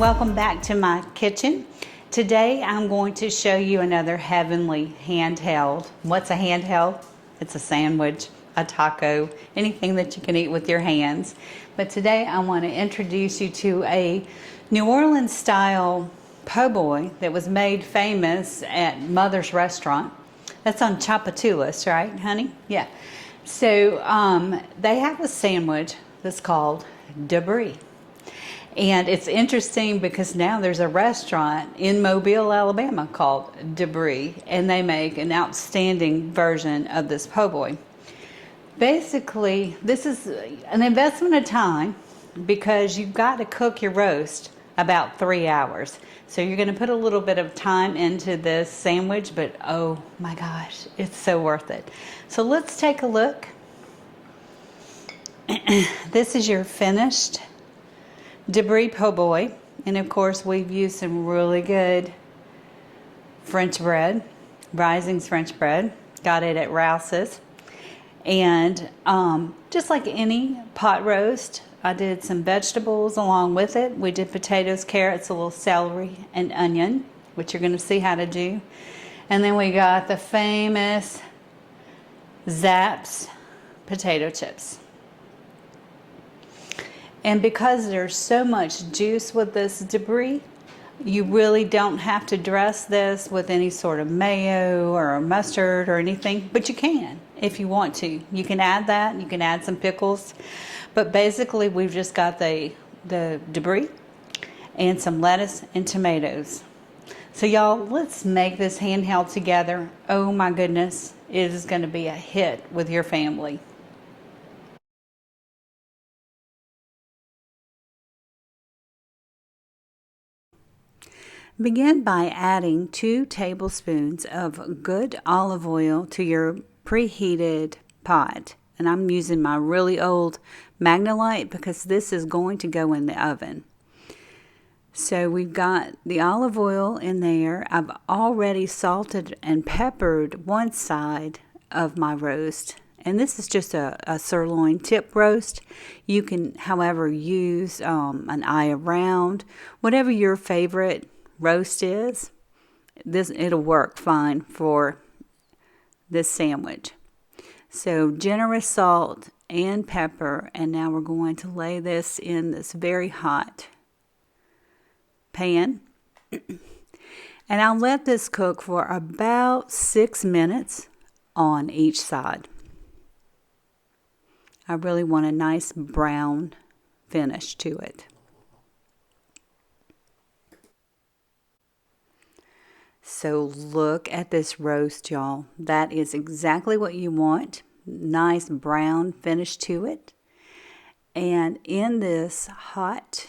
and welcome back to my kitchen. Today I'm going to show you another heavenly handheld. What's a handheld? It's a sandwich, a taco, anything that you can eat with your hands. But today I want to introduce you to a New Orleans style po' boy that was made famous at Mother's Restaurant. That's on Chapatulas, right, honey? Yeah. So they have a sandwich that's called debris. And it's interesting because now there's a restaurant in Mobile, Alabama called Debris, and they make an outstanding version of this po' boy. Basically, this is an investment of time because you've got to cook your roast about 3 hours. So you're going to put a little bit of time into this sandwich, but oh my gosh, it's so worth it. So let's take a look. This is your finished Debris po' boy, and of course we've used some really good French bread, Rising's French bread. Got it at Rouse's. And just like any pot roast, I did some vegetables along with it. We did potatoes, carrots, a little celery, and onion, which you're going to see how to do. And then we got the famous Zapp's potato chips. And because there's so much juice with this debris, you really don't have to dress this with any sort of mayo or mustard or anything, but you can if you want to. You can add that, you can add some pickles, but basically we've just got the debris and some lettuce and tomatoes. So y'all, let's make this handheld together. Oh my goodness, it is going to be a hit with your family. Begin by adding 2 tablespoons of good olive oil to your preheated pot. And I'm using my really old Magnalite because this is going to go in the oven. So we've got the olive oil in there. I've already salted and peppered one side of my roast. And this is just a sirloin tip roast. You can, however, use an eye around, whatever your favorite roast is. It'll work fine for this sandwich. So generous salt and pepper, and now we're going to lay this in this very hot pan. And I'll let this cook for about 6 minutes on each side. I really want a nice brown finish to it. So look at this roast, y'all. That is exactly what you want. Nice brown finish to it. And in this hot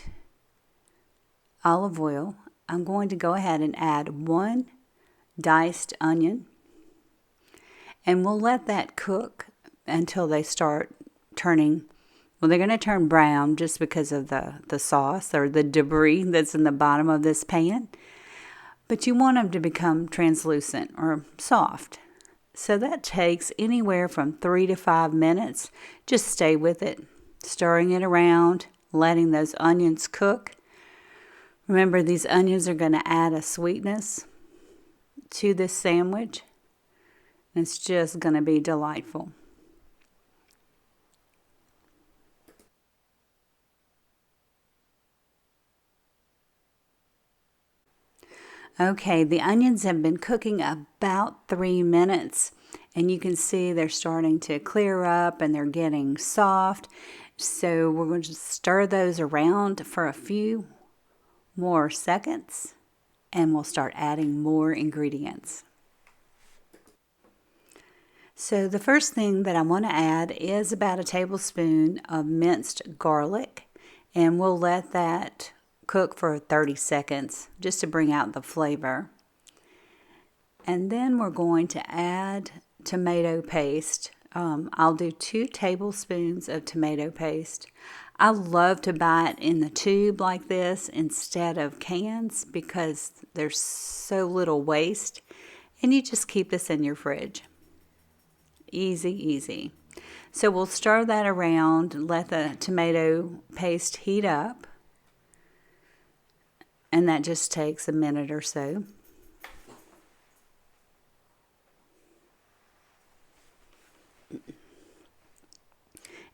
olive oil, I'm going to go ahead and add 1 diced onion. And we'll let that cook until they start turning, well, they're going to turn brown just because of the sauce or the debris that's in the bottom of this pan. But you want them to become translucent or soft. So that takes anywhere from 3 to 5 minutes. Just stay with it, stirring it around, letting those onions cook. Remember, these onions are going to add a sweetness to this sandwich. It's just going to be delightful. Okay, the onions have been cooking about 3 minutes, and you can see they're starting to clear up and they're getting soft. So we're going to stir those around for a few more seconds, and we'll start adding more ingredients. So the first thing that I want to add is about a tablespoon of minced garlic, and we'll let that cook for 30 seconds just to bring out the flavor. And then we're going to add tomato paste. I'll do 2 tablespoons of tomato paste. I love to buy it in the tube like this instead of cans because there's so little waste, and you just keep this in your fridge. Easy, easy. So we'll stir that around, let the tomato paste heat up. And that just takes a minute or so.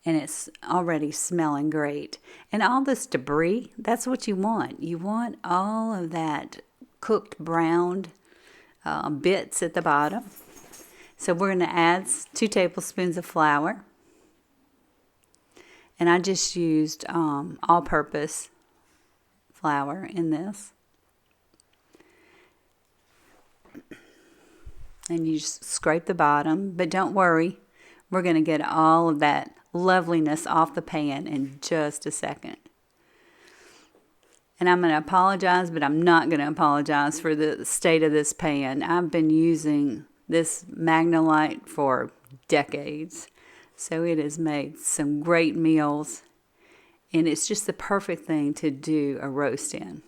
And it's already smelling great. And all this debris, that's what you want. You want all of that cooked browned bits at the bottom. So we're going to add 2 tablespoons of flour. And I just used all-purpose flour in this. And you just scrape the bottom, but don't worry. We're going to get all of that loveliness off the pan in just a second. And I'm going to apologize, but I'm not going to apologize for the state of this pan. I've been using this Magnolite for decades. So it has made some great meals. And it's just the perfect thing to do a roast in.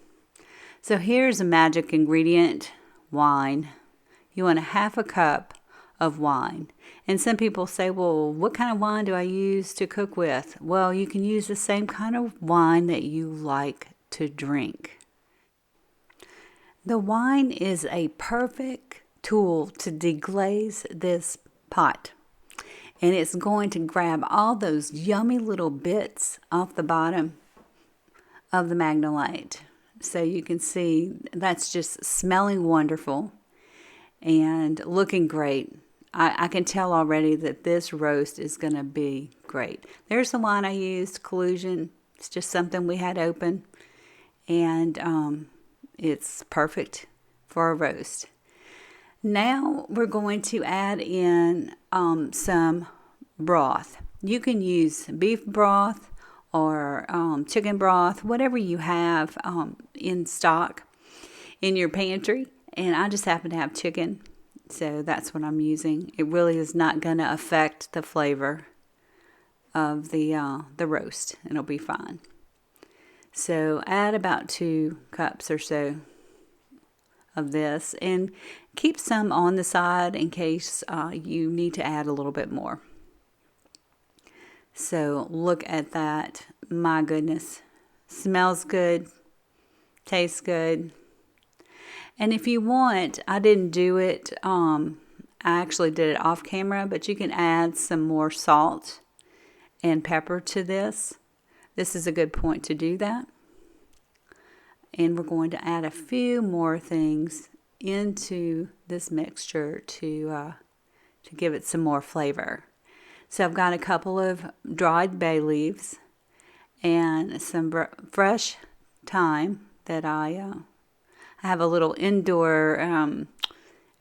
So here's a magic ingredient, wine. You want 1/2 cup of wine. And some people say, well, what kind of wine do I use to cook with? Well, you can use the same kind of wine that you like to drink. The wine is a perfect tool to deglaze this pot. And it's going to grab all those yummy little bits off the bottom of the Magnolite. So you can see that's just smelling wonderful and looking great. I can tell already that this roast is going to be great. There's the wine I used, Collusion. It's just something we had open. And it's perfect for a roast. Now we're going to add in some broth. You can use beef broth or chicken broth, whatever you have in stock in your pantry. And I just happen to have chicken, so that's what I'm using. It really is not going to affect the flavor of the roast. It'll be fine. So add about 2 cups or so of this, and keep some on the side in case you need to add a little bit more. So look at that. My goodness. Smells good. Tastes good. And if you want, I didn't do it. I actually did it off camera, but you can add some more salt and pepper to this. This is a good point to do that. And we're going to add a few more things into this mixture to give it some more flavor. So I've got a couple of dried bay leaves and some fresh thyme that I have a little indoor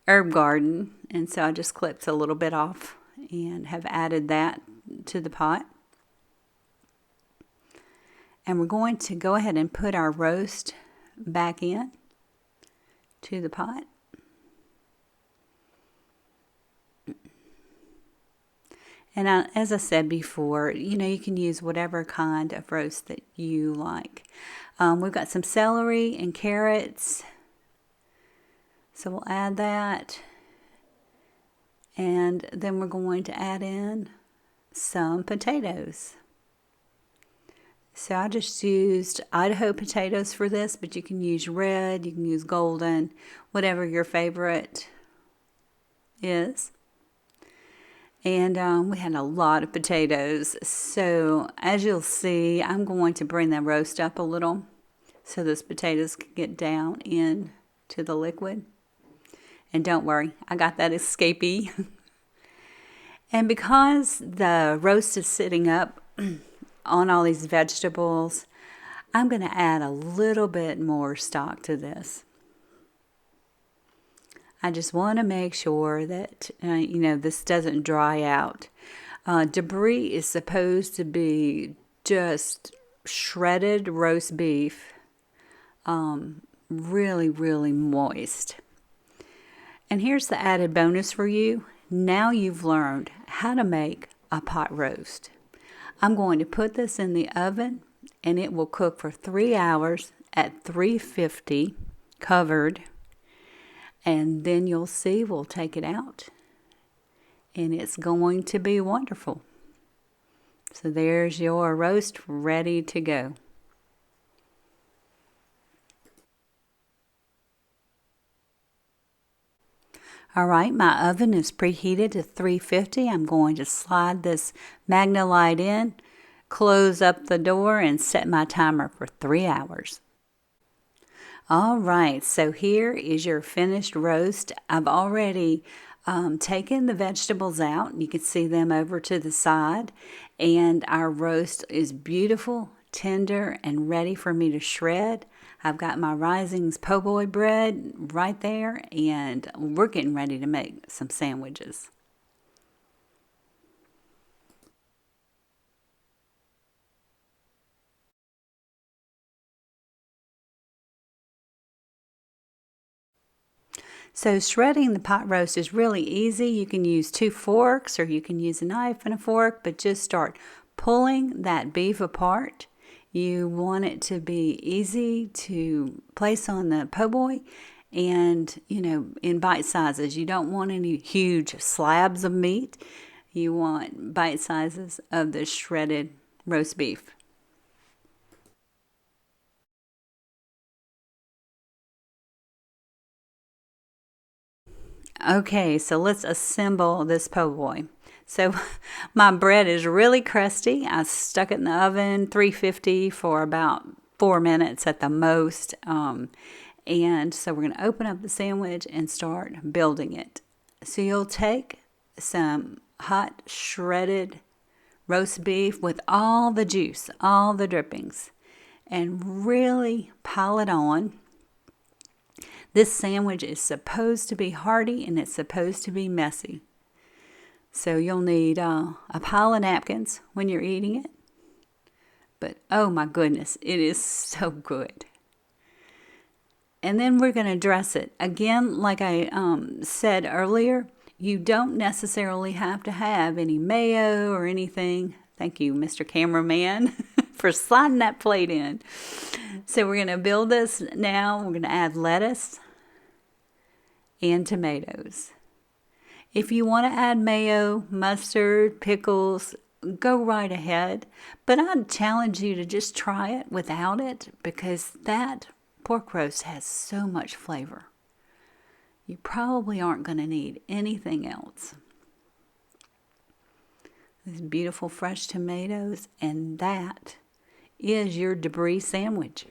herb garden, and so I just clipped a little bit off and have added that to the pot. And we're going to go ahead and put our roast back in to the pot. And as I said before, you can use whatever kind of roast that you like. We've got some celery and carrots. So we'll add that. And then we're going to add in some potatoes. So I just used Idaho potatoes for this, but you can use red, you can use golden, whatever your favorite is. And we had a lot of potatoes. So as you'll see, I'm going to bring the roast up a little so those potatoes can get down into the liquid. And don't worry, I got that escapee. And because the roast is sitting up on all these vegetables, I'm going to add a little bit more stock to this. I just want to make sure that, this doesn't dry out. Debris is supposed to be just shredded roast beef, really, really moist. And here's the added bonus for you. Now you've learned how to make a pot roast. I'm going to put this in the oven, and it will cook for 3 hours at 350, covered. And then you'll see, we'll take it out. And it's going to be wonderful. So there's your roast ready to go. All right, my oven is preheated to 350. I'm going to slide this Magnalite in, close up the door, and set my timer for 3 hours. All right, so here is your finished roast. I've already taken the vegetables out. You can see them over to the side. And our roast is beautiful, tender, and ready for me to shred. I've got my Risings po' boy bread right there, and we're getting ready to make some sandwiches. So shredding the pot roast is really easy. You can use 2 forks or you can use a knife and a fork, but just start pulling that beef apart. You want it to be easy to place on the po' boy and, in bite sizes. You don't want any huge slabs of meat. You want bite sizes of the shredded roast beef. Okay, so let's assemble this po' boy. So my bread is really crusty. I stuck it in the oven, 350 for about 4 minutes at the most. And so we're going to open up the sandwich and start building it. So you'll take some hot shredded roast beef with all the juice, all the drippings, and really pile it on. This sandwich is supposed to be hearty and it's supposed to be messy. So you'll need a pile of napkins when you're eating it. But oh my goodness, it is so good. And then we're going to dress it. Again, like I said earlier, you don't necessarily have to have any mayo or anything. Thank you, Mr. Cameraman, for sliding that plate in. So we're going to build this now. We're going to add lettuce and tomatoes. If you want to add mayo, mustard, pickles, go right ahead. But I'd challenge you to just try it without it because that pork roast has so much flavor. You probably aren't going to need anything else. These beautiful fresh tomatoes, and that is your debris sandwich.